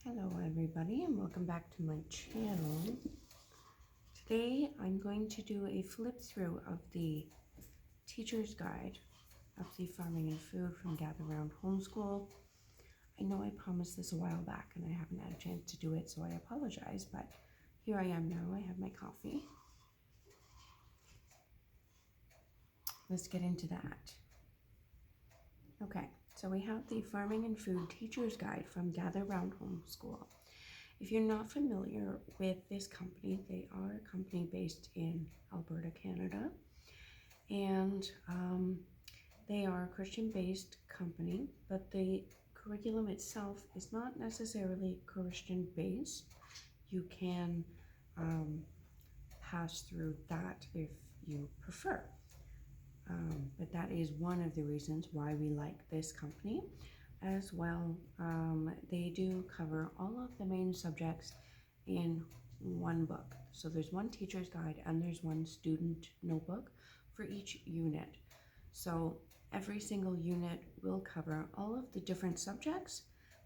Hello everybody and welcome back to my channel. Today I'm going to do a flip through of the teacher's guide of the farming and food from Gather Round Homeschool. I know I promised this a while back and I haven't had a chance to do it, so I apologize, but here I am now. I have my coffee. Let's get into that. Okay, so we have the Farming and Food Teacher's Guide from Gather Round Homeschool. If you're not familiar with this company, they are a company based in Alberta, Canada, and they are a Christian-based company, but the curriculum itself is not necessarily Christian-based. You can pass through that if you prefer. But that is one of the reasons why we like this company as well. They do cover all of the main subjects in one book. So there's one teacher's guide and there's one student notebook for each unit. So every single unit will cover all of the different subjects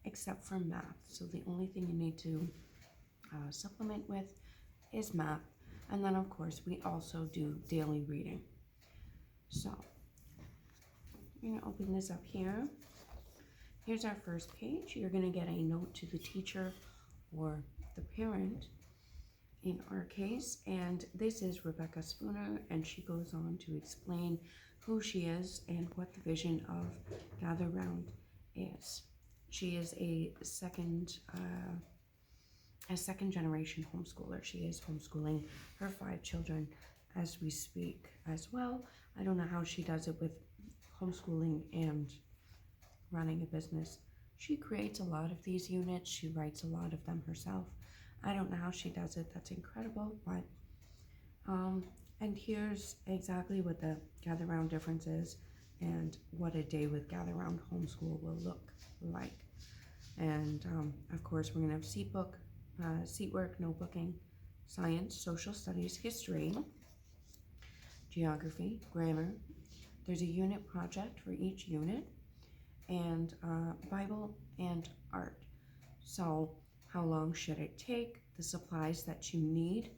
except for math. So the only thing you need to supplement with is math. And then of course we also do daily reading. So I'm going to open this up here. Here's our first page. You're going to get a note to the teacher or the parent in our case, and this is Rebecca Spooner, and she goes on to explain who she is and what the vision of Gather Round is. She is a second generation homeschooler. She is homeschooling her 5 children as we speak as well. I don't know how she does it with homeschooling and running a business. She creates a lot of these units. She writes a lot of them herself. I don't know how she does it. That's incredible. But and here's exactly what the Gather Round difference is and what a day with Gather Round Homeschool will look like. And of course we're going to have seat work, notebooking, science, social studies, history, geography, grammar. There's a unit project for each unit, and Bible and art. So how long should it take? The supplies that you need.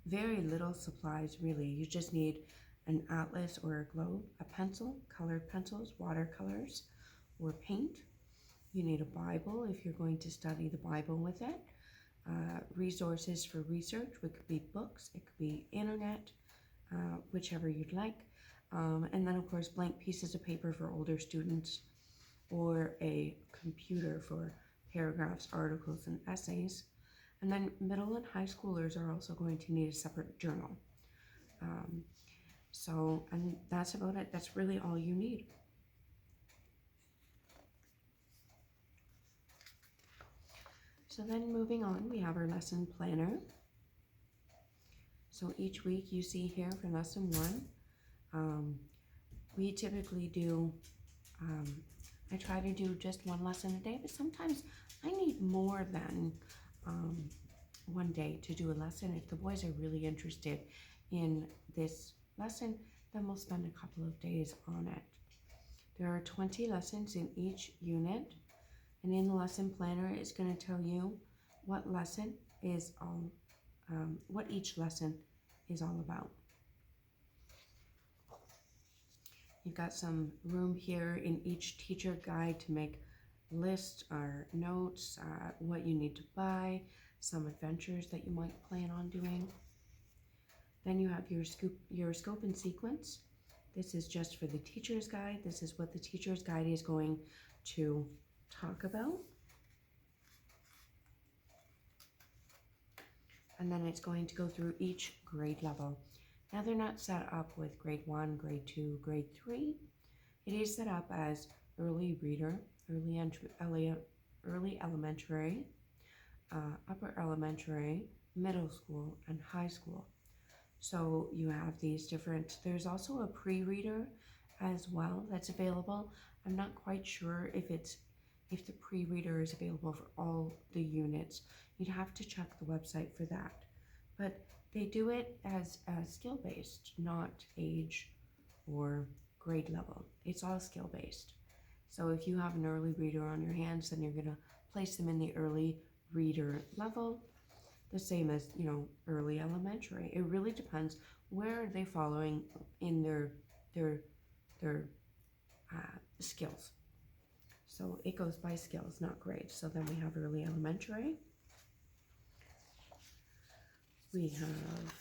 Very little supplies really. You just need an atlas or a globe, a pencil, colored pencils, watercolors, or paint. You need a Bible if you're going to study the Bible with it. Resources for research, it could be books, it could be internet, whichever you'd like. And then of course blank pieces of paper for older students, or a computer for paragraphs, articles, and essays. And then middle and high schoolers are also going to need a separate journal. And that's about it. That's really all you need. So then moving on, we have our lesson planner. So each week you see here for lesson 1, we typically do, I try to do just 1 lesson a day, but sometimes I need more than 1 day to do a lesson. If the boys are really interested in this lesson, then we'll spend a couple of days on it. There are 20 lessons in each unit, and in the lesson planner it's going to tell you what lesson is all, what each lesson is all about. You've got some room here in each teacher guide to make lists or notes, what you need to buy, some adventures that you might plan on doing. Then you have your scope and sequence. This is just for the teacher's guide. This is what the teacher's guide is going to talk about. And then it's going to go through each grade level. Now they're not set up with grade 1, grade 2, grade 3. It is set up as early reader, early elementary, upper elementary, middle school, and high school. So you have these different, there's also a pre-reader as well that's available. I'm not quite sure if the pre-reader is available for all the units. You'd have to check the website for that. But they do it as skill-based, not age or grade level. It's all skill-based. So if you have an early reader on your hands, then you're going to place them in the early reader level, the same as, early elementary. It really depends where are they following in their skills. So it goes by skills, not grades. So then we have early elementary. We have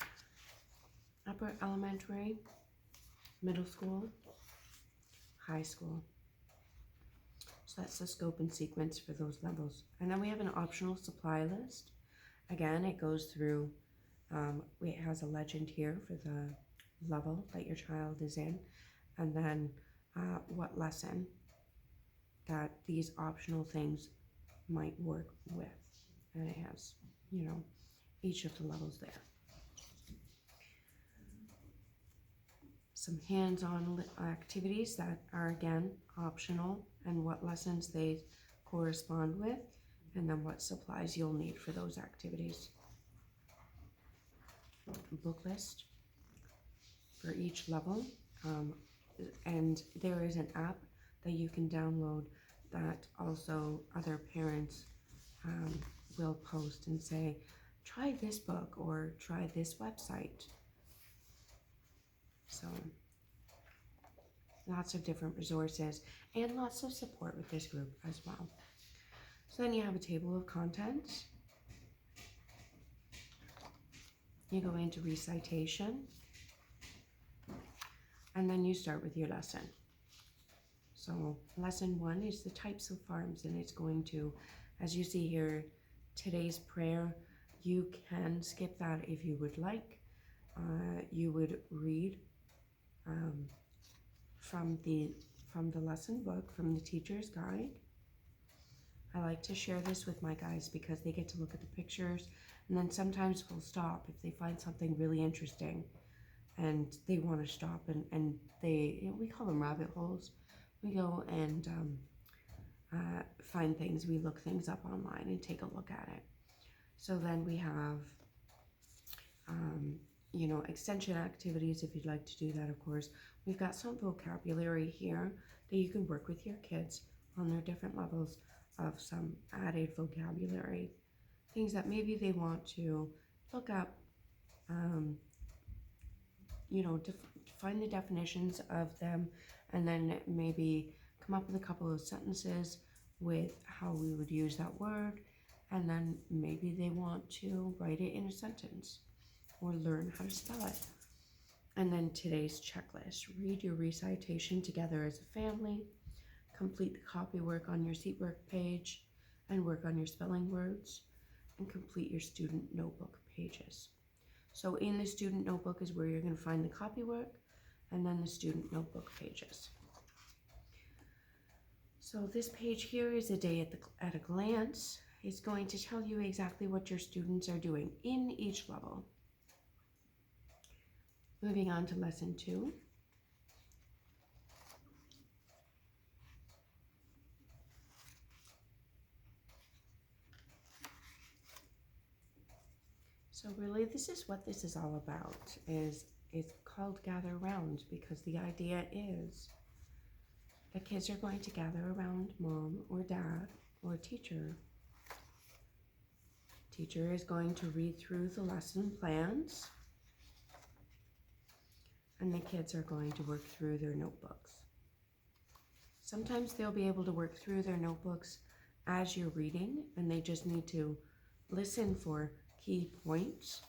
upper elementary, middle school, high school. So that's the scope and sequence for those levels. And then we have an optional supply list. Again, it goes through, it has a legend here for the level that your child is in, and then what lesson that these optional things might work with. And it has, each of the levels there. Some hands-on activities that are, again, optional, and what lessons they correspond with, and then what supplies you'll need for those activities. Book list for each level, and there is an app that you can download that also other parents will post and say, try this book or try this website. So lots of different resources and lots of support with this group as well. So then you have a table of contents. You go into recitation, and then you start with your lesson. So lesson 1 is the types of farms, and it's going to, as you see here, today's prayer. You can skip that if you would like. You would read from the lesson book, from the teacher's guide. I like to share this with my guys because they get to look at the pictures, and then sometimes we'll stop if they find something really interesting and they want to stop, and we call them rabbit holes. We go and find things, we look things up online and take a look at it. So then we have extension activities if you'd like to do that, of course. We've got some vocabulary here that you can work with your kids on their different levels of some added vocabulary, things that maybe they want to look up, find the definitions of them, and then maybe come up with a couple of sentences with how we would use that word, and then maybe they want to write it in a sentence or learn how to spell it. And then today's checklist: read your recitation together as a family, complete the copy work on your seat work page, and work on your spelling words, and complete your student notebook pages. So in the student notebook is where you're going to find the copy work, and then the student notebook pages. So this page here is a day at a glance. It's going to tell you exactly what your students are doing in each level. Moving on to lesson 2. So really, this is what this is all about. It's called Gather Round because the idea is the kids are going to gather around mom or dad or teacher. Teacher is going to read through the lesson plans, and the kids are going to work through their notebooks. Sometimes they'll be able to work through their notebooks as you're reading, and they just need to listen for key points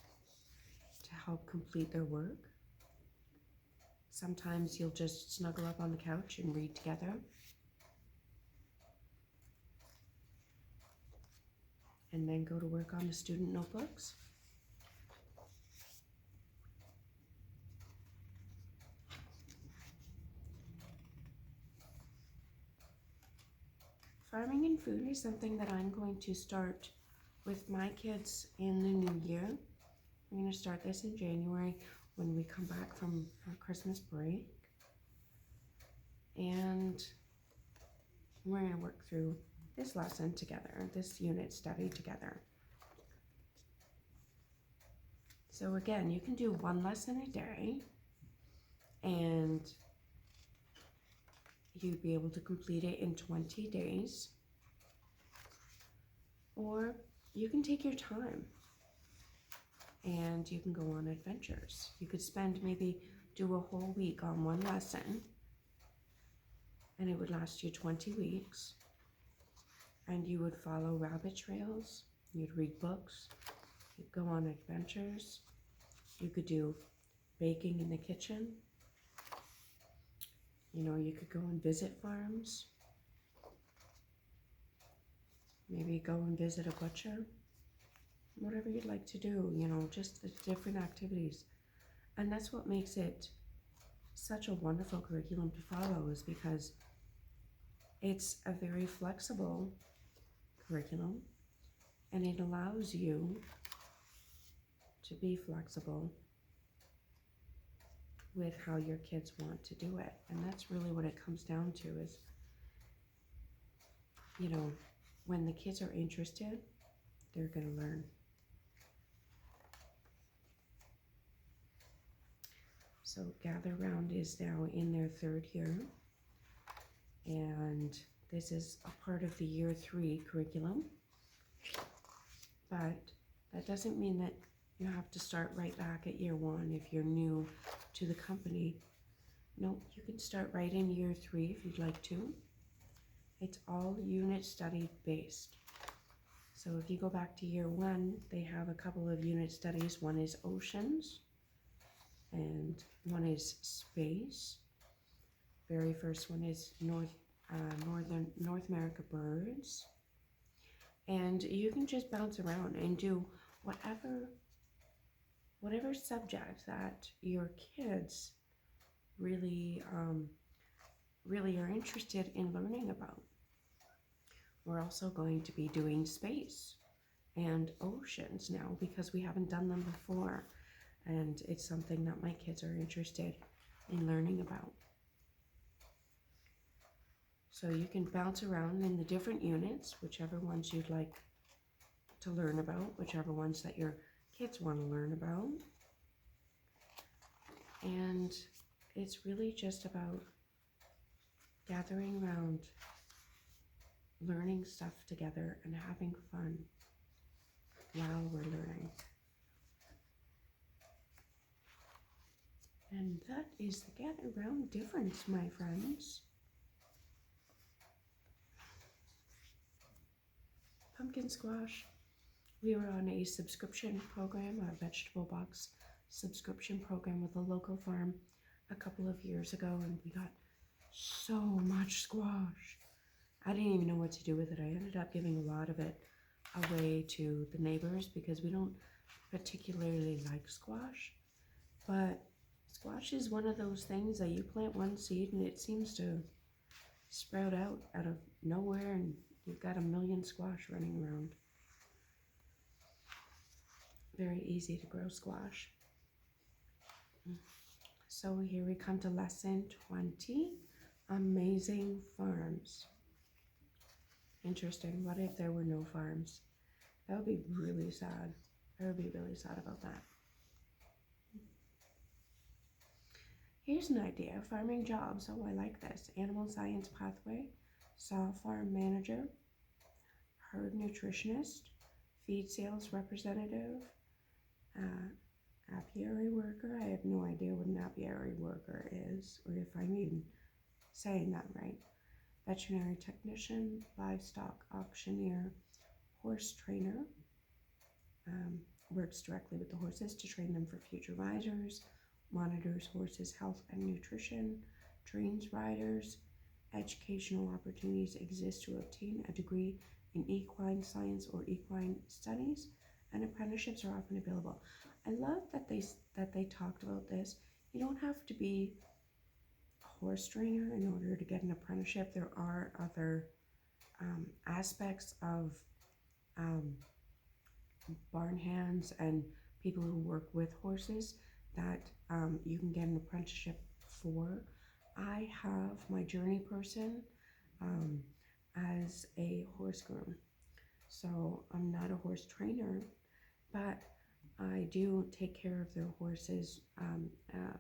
to help complete their work. Sometimes you'll just snuggle up on the couch and read together. And then go to work on the student notebooks. Farming and food is something that I'm going to start with my kids in the new year. I'm going to start this in January when we come back from our Christmas break. And we're going to work through this lesson together, this unit study together. So again, you can do one lesson a day, and you'd be able to complete it in 20 days. Or you can take your time and you can go on adventures. You could spend maybe do a whole week on one lesson, and it would last you 20 weeks, and you would follow rabbit trails, you'd read books, you'd go on adventures, you could do baking in the kitchen, you know, you could go and visit farms, maybe go and visit a butcher, whatever you'd like to do, you know, just the different activities. And that's what makes it such a wonderful curriculum to follow, is because it's a very flexible curriculum, and it allows you to be flexible with how your kids want to do it. And that's really what it comes down to, is, you know, when the kids are interested, they're going to learn. So Gather Round is now in their 3rd year, and this is a part of the year 3 curriculum, but that doesn't mean that you have to start right back at year 1 if you're new to the company. No, you can start right in year 3 if you'd like to. It's all unit study based. So if you go back to year 1, they have a couple of unit studies. One is oceans, and one is space. Very first one is North America birds. And you can just bounce around and do whatever subject that your kids really are interested in learning about. We're also going to be doing space and oceans now, because we haven't done them before, and it's something that my kids are interested in learning about. So you can bounce around in the different units, whichever ones you'd like to learn about, whichever ones that your kids want to learn about. And it's really just about gathering around, learning stuff together, and having fun while we're learning. And that is the Gather Round difference, my friends. Pumpkin squash. We were on a subscription program, a vegetable box subscription program with a local farm a couple of years ago, and we got so much squash. I didn't even know what to do with it. I ended up giving a lot of it away to the neighbors because we don't particularly like squash. But squash is one of those things that you plant one seed and it seems to sprout out of nowhere, and you've got a million squash running around. Very easy to grow squash. So here we come to lesson 20, amazing farms. Interesting. What if there were no farms? That would be really sad. I would be really sad about that. Here's an idea. Farming jobs. Oh, I like this. Animal science pathway, saw farm manager, herd nutritionist, feed sales representative, apiary worker. I have no idea what an apiary worker is, or if I'm even saying that right. Veterinary technician, livestock auctioneer, horse trainer, works directly with the horses to train them for future riders, monitors horses' health and nutrition, trains riders. Educational opportunities exist to obtain a degree in equine science or equine studies, and apprenticeships are often available. I love that they talked about this. You don't have to be a horse trainer in order to get an apprenticeship. There are other aspects of barn hands and people who work with horses that you can get an apprenticeship for. I have my journey person as a horse groom. So I'm not a horse trainer, but I do take care of their horses,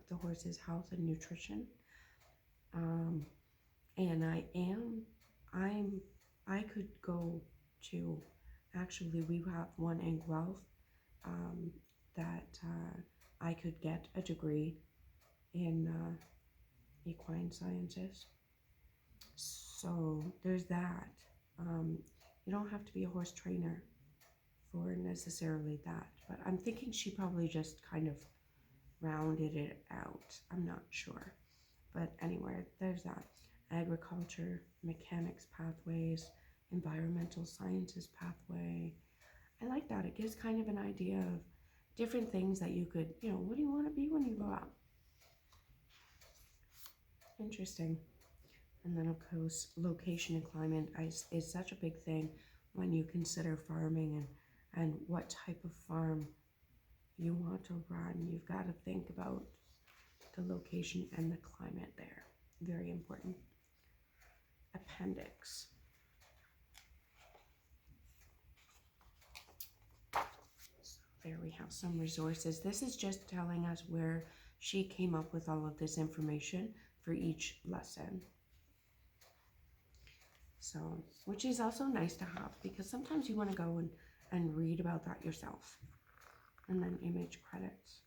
the horse's health and nutrition. And I could go to Actually, we have one in Guelph that I could get a degree in equine sciences. So there's that. Um, you don't have to be a horse trainer for necessarily that, but I'm thinking she probably just kind of rounded it out. I'm not sure. But anyway, there's that. Agriculture, mechanics pathways, environmental sciences pathway. I like that. It gives kind of an idea of different things that you could, what do you want to be when you grow up? Interesting. And then, of course, location and climate is such a big thing when you consider farming and what type of farm you want to run. You've got to think about the location and the climate there. Very important. Appendix. So there we have some resources. This is just telling us where she came up with all of this information for each lesson. So, which is also nice to have because sometimes you want to go and read about that yourself. And then image credits.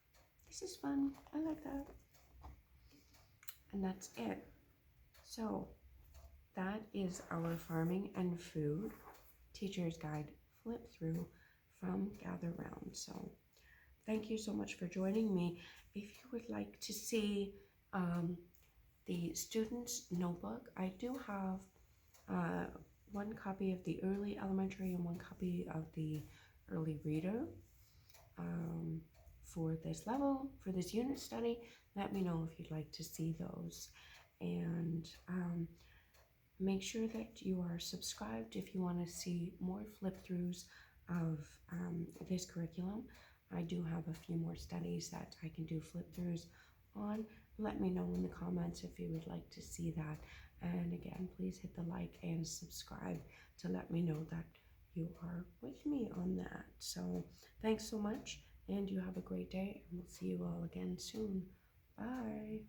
This is fun. I like that. And that's it. So that is our farming and food teacher's guide flip through from Gather Round. So thank you so much for joining me. If you would like to see the student's notebook, I do have one copy of the early elementary and one copy of the early reader for this level, for this unit study. Let me know if you'd like to see those. And make sure that you are subscribed if you want to see more flip throughs of this curriculum. I do have a few more studies that I can do flip throughs on. Let me know in the comments if you would like to see that. And again, please hit the like and subscribe to let me know that you are with me on that. So thanks so much, and you have a great day, and we'll see you all again soon. Bye.